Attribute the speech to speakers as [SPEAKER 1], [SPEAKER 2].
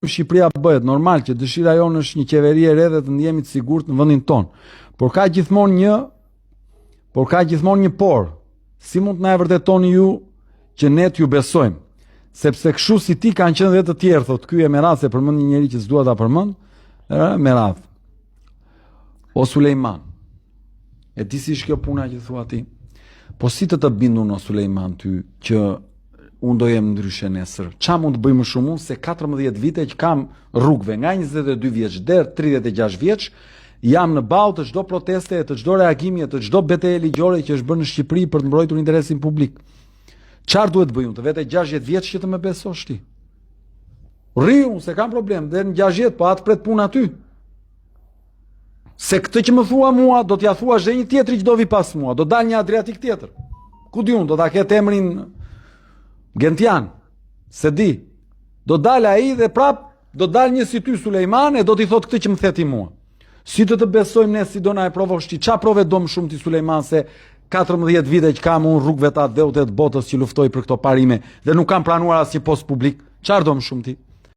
[SPEAKER 1] Shqipëria bëhet, normal që dëshira jonë është një qeveri e re dhe të ndjemi të sigurt në vendin tonë. Por ka gjithmonë një por. Si mund të na e vërtetoni ju që ne t'ju besojmë? Sepse kështu si ti kanë qenë dhe të tjerë, thotë ky e me radhë, se përmend një njeri që s'dua ta përmend, me radhë. O Sulejman, e di si është kjo puna që thua ti? Po si të bindur o Sulejman ty që unë do jem ndryshe nesër? Qa mund të bëj më shumë unë se 14 vite që kam rrugëve, nga 22 vjeç deri 36 vjeç, jam në ballë të çdo proteste, të çdo reagimi, të çdo betejë ligjore që është bërë në Shqipëri për të mbrojtur interesin publik. Çfarë duhet bëj unë? Të vete 60 vjeç që të më besosh ti? Rri unë, se kam problem, deri në 60, po atë pret punë aty. Se këtë që më thua mua, do t'ja thuash dhe një tjetri që do vi pas mua, do dal një Adriatik tjetër. Ku di unë, do ta ketë emrin Gentian, se di. Do dal ai dhe prap do dal një si ty Sulejman e do t'i thot këtë që më theti mua. Si të besojmë ne, si do na e provosh ti? Qa prove do më shumë ti Sulejman se 14 vite që kam unë rrugëve të atë dhe të botës që luftoj për këto parime dhe nuk kam pranuar asnjë post publik? Çfarë do më shumë ti?